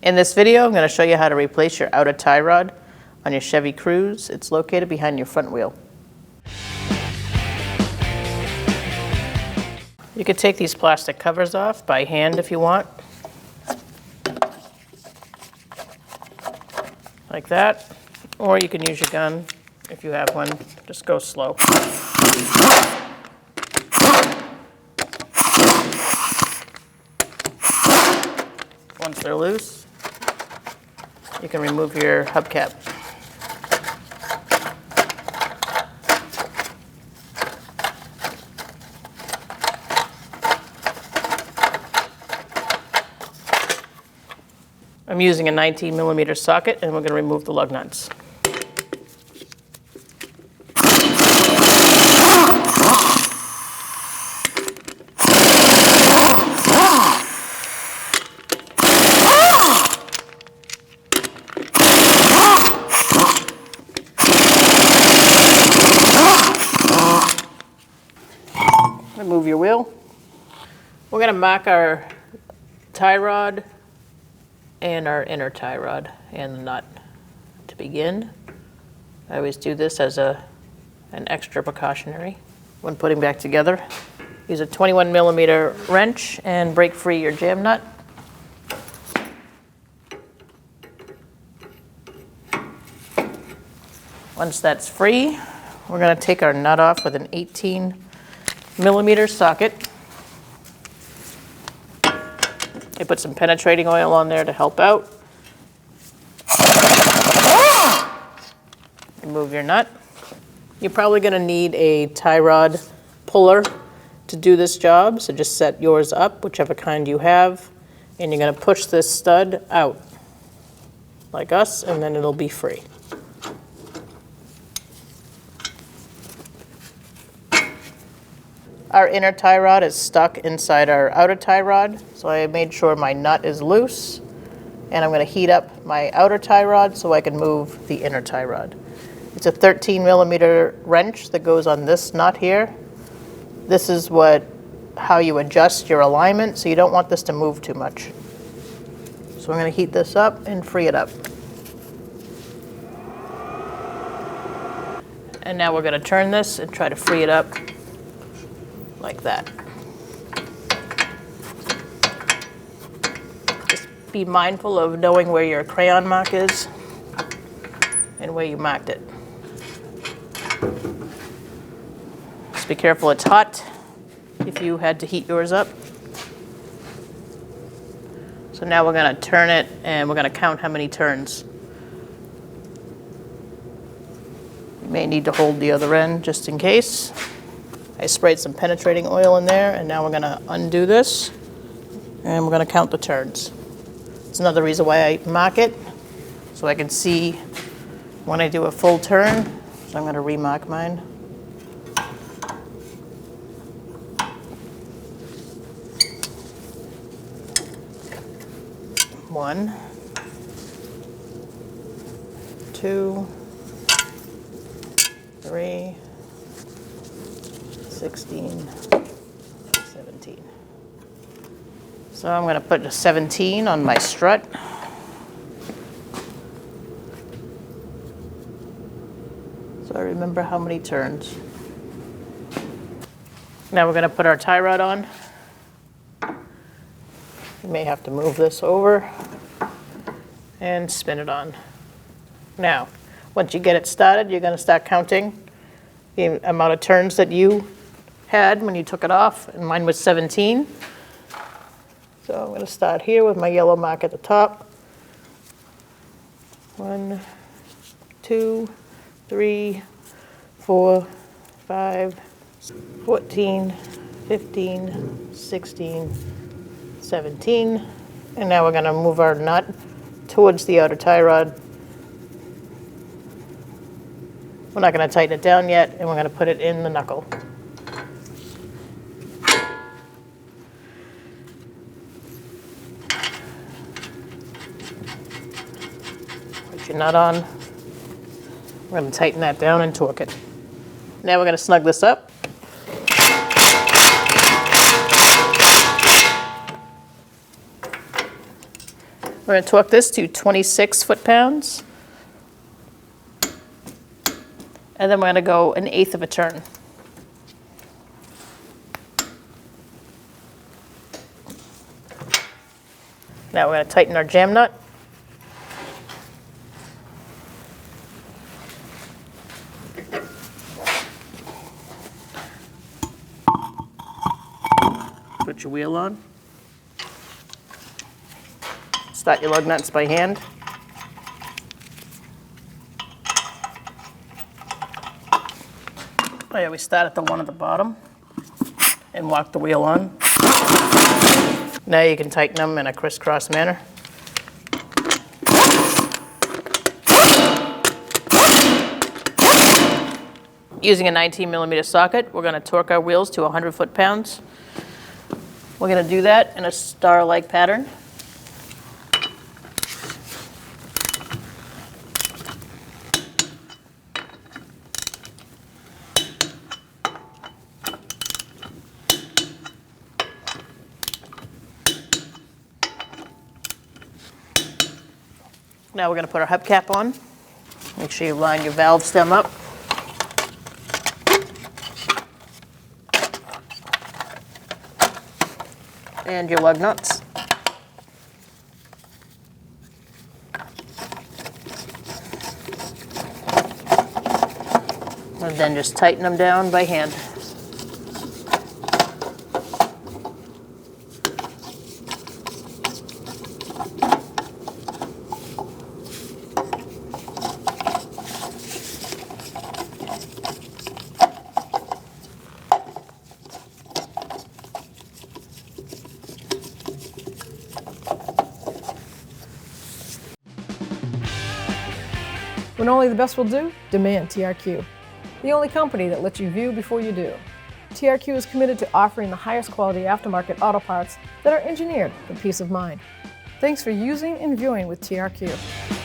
In this video, I'm going to show you how to replace your outer tie rod on your Chevy Cruze. It's located behind your front wheel. You could take these plastic covers off by hand if you want. Like that. Or you can use your gun if you have one. Just go slow. Once they're loose, you can remove your hubcap. I'm using a 19mm socket, and we're going to remove the lug nuts. Remove your wheel. We're going to mark our tie rod and our inner tie rod and the nut. To begin, I always do this as an extra precautionary when putting back together. Use a 21mm wrench and break free your jam nut. Once that's free, we're going to take our nut off with an 18mm socket. I put some penetrating oil on there to help out. Remove your nut. You're probably going to need a tie rod puller to do this job, so just set yours up, whichever kind you have, and you're going to push this stud out like us, and then it'll be free. Our inner tie rod is stuck inside our outer tie rod, so I made sure my nut is loose, and I'm going to heat up my outer tie rod so I can move the inner tie rod. It's a 13mm wrench that goes on this nut here. This is how you adjust your alignment, so you don't want this to move too much. So I'm going to heat this up and free it up. And now we're going to turn this and try to free it up like that. Just be mindful of knowing where your crayon mark is and where you marked it. Just be careful, it's hot if you had to heat yours up. So now we're going to turn it and we're going to count how many turns. You may need to hold the other end just in case. I sprayed some penetrating oil in there, and now we're going to undo this, and we're going to count the turns. It's another reason why I mark it, so I can see when I do a full turn. So I'm going to remark mine. One, 2, 3, 16, 17. So I'm going to put a 17 on my strut. So I remember how many turns. Now we're going to put our tie rod on. You may have to move this over and spin it on. Now, once you get it started, you're going to start counting the amount of turns that you had when you took it off, and mine was 17. So I'm going to start here with my yellow mark at the top. 1, 2, 3, 4, 5, 14, 15, 16, 17. And now we're going to move our nut towards the outer tie rod. We're not going to tighten it down yet, and we're going to put it in the knuckle. Put your nut on. We're going to tighten that down and torque it. Now we're going to snug this up. We're going to torque this to 26 foot-pounds. And then we're going to go 1/8 of a turn. Now we're going to tighten our jam nut. Put your wheel on. Start your lug nuts by hand. Oh yeah, we start at the one at the bottom and walk the wheel on. Now you can tighten them in a crisscross manner. Using a 19mm socket, we're going to torque our wheels to 100 foot-pounds. We're going to do that in a star-like pattern. Now we're going to put our hubcap on. Make sure you line your valve stem up. And your lug nuts. And then just tighten them down by hand. When only the best will do, demand TRQ. The only company that lets you view before you do. TRQ is committed to offering the highest quality aftermarket auto parts that are engineered for peace of mind. Thanks for using and viewing with TRQ.